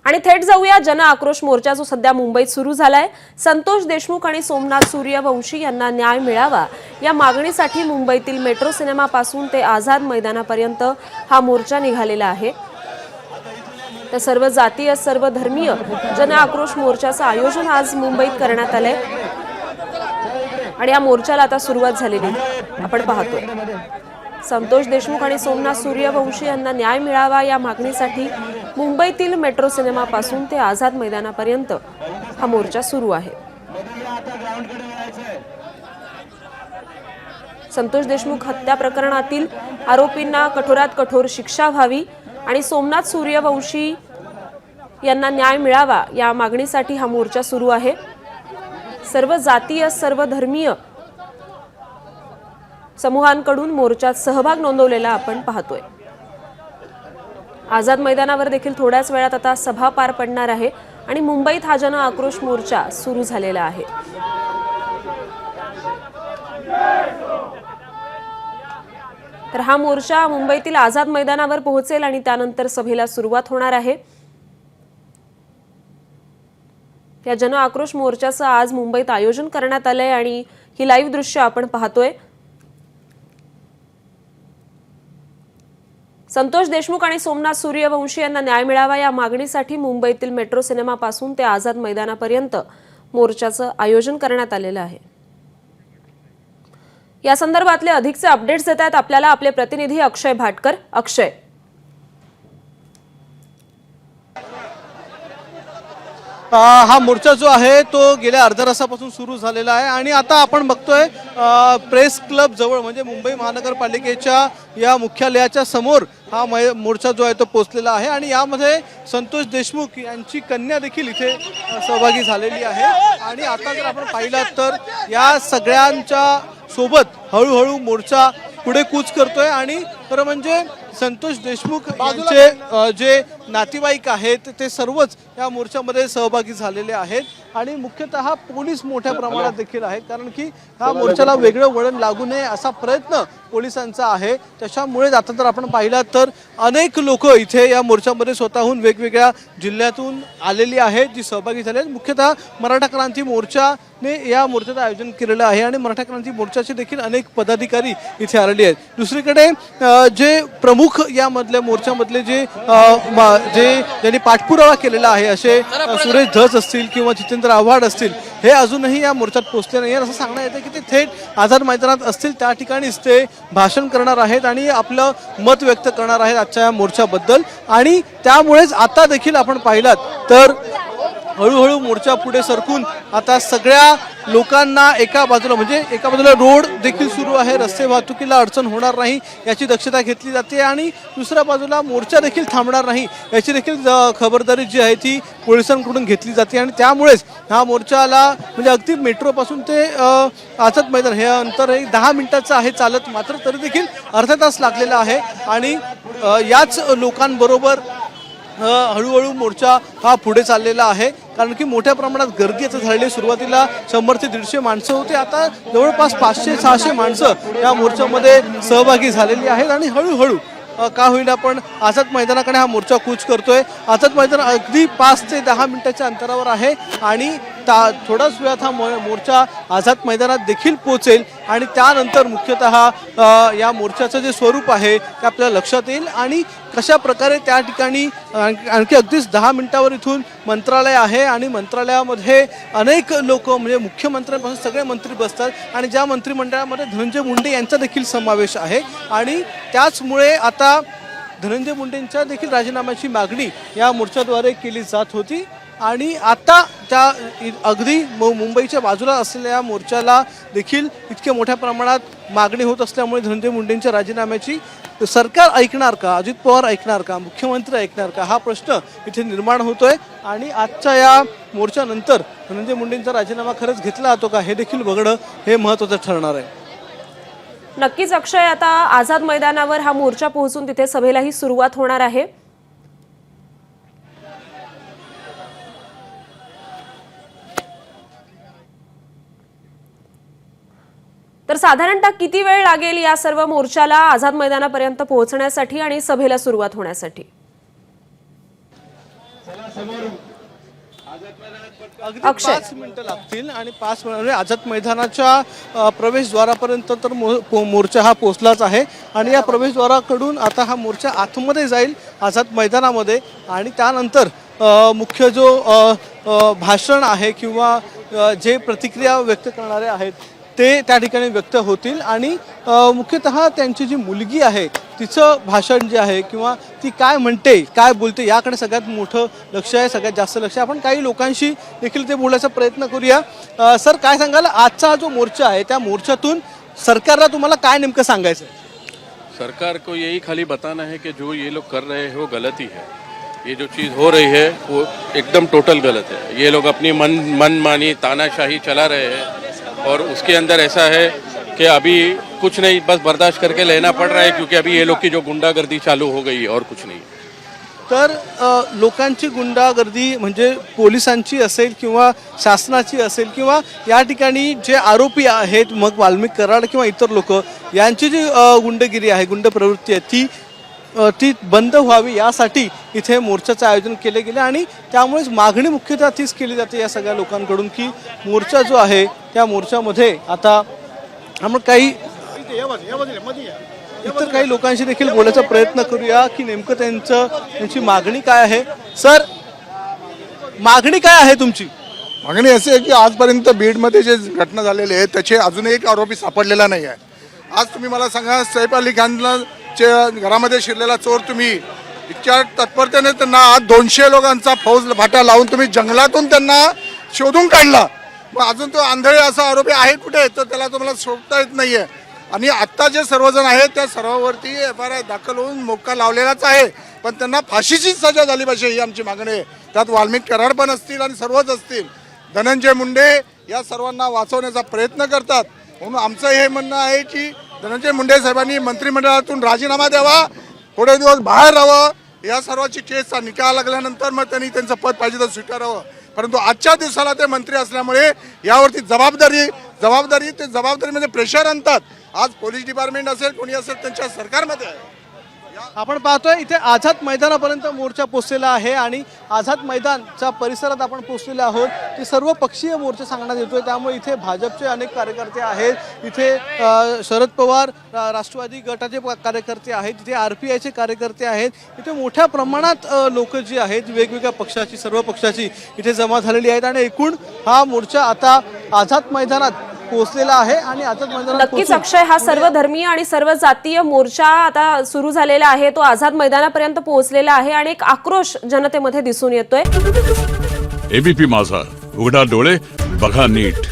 आणि थेट जाऊया जन आक्रोश मोर्चा जो सध्या मुंबईत सुरू झालाय। संतोष देशमुख आणि सोमनाथ सूर्यवंशी यांना न्याय मिळावा या मागणीसाठी मुंबईतील मेट्रो सिनेमापासून ते आझाद मैदानापर्यंत हा मोर्चा निघालेला आहे। तर सर्व जातीय सर्व धर्मीय जन आक्रोश मोर्चाचं आयोजन आज मुंबईत करण्यात आलंय आणि या मोर्चाला आता सुरुवात झालेली आपण पाहतोय। संतोष देशमुख आणि सोमनाथ सूर्यवंशी यांना न्याय मिळावा या मागणीसाठी मुंबईतील मेट्रो सिनेमापासून ते आझाद मैदानापर्यंत हा मोर्चा सुरू आहे। संतोष देशमुख हत्या प्रकरणातील आरोपींना कठोरात कठोर शिक्षा व्हावी आणि सोमनाथ सूर्यवंशी यांना न्याय मिळावा या मागणीसाठी हा मोर्चा सुरू आहे। सर्व जातीय सर्व धर्मीय समूहांकडून मोर्चात सहभाग नोंदवलेला आपण पाहतोय। आझाद मैदानावर देखील थोड्याच वेळात आता सभा पार पडणार आहे आणि मुंबईत हा जन आक्रोश मोर्चा सुरू झालेला आहे। तर हा मोर्चा मुंबईतील आझाद मैदानावर पोहोचेल आणि त्यानंतर सभेला सुरुवात होणार आहे। या जन आक्रोश मोर्चाचं आज मुंबईत आयोजन करण्यात आलंय आणि ही लाईव्ह दृश्य आपण पाहतोय। संतोष देशमुख आणि सोमनाथ सूर्यवंशी यांना न्याय मिळावा या मागणीसाठी मुंबईतील मेट्रो सिनेमापासून ते आझाद मैदानापर्यंत मोर्चाचं आयोजन करण्यात आलेलं आहे। या संदर्भातले अधिकचे अपडेट्स देत आहेत आपल्याला आपले प्रतिनिधी अक्षय भाटकर। अक्षय, हा मोर्चा जो आहे तो गेल्या अर्ध्या तासापासून सुरू झालेला आहे आणि आता आपण बघतोय प्रेस क्लब जवळ म्हणजे मुंबई महानगरपालिकेच्या या मुख्यालयाच्या समोर हा मोर्चा जो आहे तो पोहोचलेला आहे आणि यामध्ये संतोष देशमुख यांची कन्या देखील इथे सहभागी झालेली आहे। आणि आता जर आपण पाहिलं तर या सगळ्यांच्या सोबत हळूहळू मोर्चा पुढे कूच करतोय आणि खरं म्हणजे संतोष देशमुख यांचे जे नातेवाईक आहेत ते सर्वच या मोर्चामध्ये सहभागी झालेले आहेत आणि मुख्यतः पोलीस मोठ्या प्रमाणात देखील आहेत, कारण की हा मोर्चाला वेगळं वळण लागू नये असा प्रयत्न पोलिसांचा आहे। त्याच्यामुळे आता जर आपण पाहिलं तर अनेक लोक इथे या मोर्चामध्ये स्वतःहून वेगवेगळ्या जिल्ह्यातून आलेली आहेत जी सहभागी झाले आहेत। मुख्यतः मराठा क्रांती मोर्चाने या मोर्चाचं आयोजन केलेलं आहे आणि मराठा क्रांती मोर्चाचे देखील अनेक पदाधिकारी इथे आलेले आहेत। दुसरीकडे जे प्रमुख यामधल्या मोर्चामधले ज्यांनी पाठपुरावा केलेला आहे असे सुरेश धस असतील किंवा जितेंद्र आव्हाड असतील हे अजूनही या मोर्चात पोहोचले नाही असं सांगण्यात येतं की ते थेट आझाद मैदानात असतील, त्या ठिकाणीच ते भाषण करणार आहेत आणि आपलं मत व्यक्त करणार आहेत आजच्या या मोर्चाबद्दल। आणि त्यामुळेच आता देखील आपण पाहिलात तर हळूहळू मोर्चा पुढे सरकून आता सगळ्या लोकांना एका बाजूला रोड देखील सुरू आहे, रस्ते वाहतुकीला अडचण होणार नाही याची दक्षता घेतली जाते आणि दुसऱ्या बाजूला मोर्चा देखील थांबणार नाही याची देखील खबरदारी जी आहे ती पोलिसांकडून घेतली जाते। आणि त्यामुळेच हा मोर्चाला म्हणजे अगदी मेट्रोपासून ते आझाद मैदान हे अंतर 10 मिनिटाचं आहे चालत, मात्र तरी देखील अर्धा तास लागलेला आहे आणि याच लोकांबरोबर हळूहळू मोर्चा हा पुढे चाललेला आहे, कारण की मोठ्या प्रमाणात गर्दी आता झालेली। सुरुवातीला 100 ते 150 माणसं होती, आता जवळपास 500-600 माणसं या मोर्चामध्ये सहभागी झालेली आहेत आणि हळूहळू का होईना पण आझाद मैदानाकडे हा मोर्चा कूच करतोय। आझाद मैदान अगदी 5 ते 10 मिनिटाच्या अंतरावर आहे आणि थोड्याच वेळात हा मोर्चा आझाद मैदानात देखील पोहोचेल आणि त्यानंतर मुख्यतः या मोर्चाचं जे स्वरूप आहे ते आपल्याला लक्षात येईल आणि कशा प्रकारे त्या ठिकाणी आणखी अगदीच 10 मिनिटावर इथून मंत्रालय आहे आणि मंत्रालयामध्ये अनेक लोक म्हणजे मुख्यमंत्र्यांपासून सगळे मंत्री बसतात आणि ज्या मंत्रिमंडळामध्ये धनंजय मुंडे यांचा देखील समावेश आहे आणि त्याचमुळे आता धनंजय मुंडेंच्या देखील राजीनाम्याची मागणी या मोर्चाद्वारे केली जात होती आणि आता त्या अगदी मुंबईच्या बाजूला असलेल्या या मोर्चाला देखील इतक्या मोठ्या प्रमाणात मागणी होत असल्यामुळे धनंजय मुंडेंच्या राजीनाम्याची सरकार ऐकणार का, अजित पवार ऐकणार का, मुख्यमंत्री ऐकणार का हा प्रश्न इथे निर्माण होतोय आणि आजच्या या मोर्चानंतर धनंजय मुंडेंचा राजीनामा खरंच घेतला जातो का हे देखील बघणं हे महत्त्वाचं ठरणार आहे। नक्कीच अक्षय, आता आझाद मैदानावर हा मोर्चा पोहोचून तिथे सभेलाही सुरुवात होणार आहे। तर साधारणतः किती वेळ लागेल या सर्व मोर्चाला आझाद मैदानापर्यंत पोहोचण्यासाठी आणि सभेला सुरुवात होण्यासाठी? अगदी अक्षय. 5 मिनिटं लागतील आणि 5 मिनिट आझाद मैदानाच्या प्रवेशद्वारापर्यंत तर मोर्चा हा पोहोचलाच आहे आणि या प्रवेशद्वाराकडून आता हा मोर्चा आतमध्ये जाईल आझाद मैदानामध्ये आणि त्यानंतर मुख्य जो भाषण आहे किंवा जे प्रतिक्रिया व्यक्त करणारे आहेत ते त्या ठिकाणी व्यक्त होतील आणि मुख्यतः त्यांची जी मुलगी आहे तिचं भाषण जे आहे किंवा ती काय म्हणते काय बोलते याकडे सगळ्यात मोठं लक्ष आहे, सगळ्यात जास्त लक्ष आहे. आपण काही लोकांशी देखील ते बोलण्याचा प्रयत्न करूया. सर, काय सांगाल आजचा हा जो मोर्चा आहे त्या मोर्चातून सरकारला तुम्हाला काय नेमकं सांगायचं आहे? सरकार को यही खाली बताना है कि जो ये लोग कर रहे हैं वो गलत ही है। ये जो चीज़ हो रही है वो एकदम टोटल गलत है। ये लोग अपनी मनमानी तानाशाही चला रहे हैं और उसके अंदर ऐसा है कि अभी कुछ नहीं, बस बर्दाश्त करके लेना पड़ रहा है क्योंकि अभी ये लोग की जो गुंडागर्दी चालू हो गई और कुछ नहीं। तर लोकांची गुंडागर्दी म्हणजे पोलिसांची असेल किंवा शासनाची असेल किंवा या ठिकाणी जे आरोपी आहेत मग वाल्मिक कराड किंवा इतर लोक यांची जी गुंडगिरी आहे गुंड प्रवृत्ती आहे ती बंद व्हावी यासाठी इथे मोर्चाचं आयोजन केले गेले आणि त्यामुळेच मागणी मुख्यतः तीच केली जाते या सगळ्या लोकांकडून की मोर्चा जो आहे त्या मोर्चामध्ये आता आपण काही इतर काही लोकांशी देखील बोलायचा प्रयत्न करूया की नेमकं त्यांची मागणी काय आहे. सर, मागणी काय आहे तुमची? मागणी अशी आहे की आजपर्यंत बीडमध्ये जे घटना झालेली आहे त्याचे अजूनही एक आरोपी सापडलेला नाही आहे. आज तुम्ही मला सांगा, सैफ अली खानला घरामध्ये शिरलेला चोर तुम्ही इतक्या तत्परतेने त्यांना आज 200 लोकांचा फौज भाटा लावून तुम्ही जंगलातून त्यांना शोधून काढला. मग अजून तो आंधळे असा आरोपी आहे कुठे तर त्याला तुम्हाला शोधता येत नाहीये. आणि आत्ता जे सर्वजण आहेत त्या सर्वांवरती FIR दाखल होऊन मोक्का लावलेलाच आहे, पण त्यांना फाशीची सजा झाली पाहिजे ही आमची मागणी आहे. त्यात वाल्मिक कराड पण असतील आणि सर्वच असतील. धनंजय मुंडे या सर्वांना वाचवण्याचा प्रयत्न करतात म्हणून आमचं हे म्हणणं आहे की धनंजय मुंडे साहेबांनी मंत्रिमंडळातून राजीनामा द्यावा, थोडे दिवस बाहेर राहावं. या सर्वाची केसचा निकाल लागल्यानंतर मग त्यांनी त्यांचं पद पाहिजे तर स्वीकारावं. परंतु आजच्या दिवसाला ते मंत्री असल्यामुळे यावरती जबाबदारी म्हणजे प्रेशर आणतात. आज पोलीस डिपार्टमेंट असेल कोणी असेल त्यांच्या सरकारमध्ये आहे. आपण पाहतोय इथे आझाद मैदानापर्यंत मोर्चा पोहोचलेला आहे आणि आझाद मैदानच्या परिसरात आपण पोहोचलेले आहोत. ते सर्व पक्षीय मोर्चा सांगण्यात येतोय त्यामुळे इथे भाजपचे अनेक कार्यकर्ते आहेत, इथे शरद पवार राष्ट्रवादी गटाचे कार्यकर्ते आहेत, इथे RPIचे कार्यकर्ते आहेत. इथे मोठ्या प्रमाणात लोक जी आहेत वेगवेगळ्या पक्षाची सर्व पक्षाची इथे जमा झालेली आहेत आणि एकूण हा मोर्चा आता आझाद मैदानात पोहोचलेला आहे आणि आझाद मैदानात नक्कीच अक्षय, हा सर्व धर्मीय आणि सर्व जातीय मोर्चा आता सुरू झालेला आहे. तो आझाद मैदानापर्यंत पोहोचलेला आहे आणि एक आक्रोश जनतेमध्ये दिसून येतोय. ABP माझा, उघडा डोळे बघा नीट.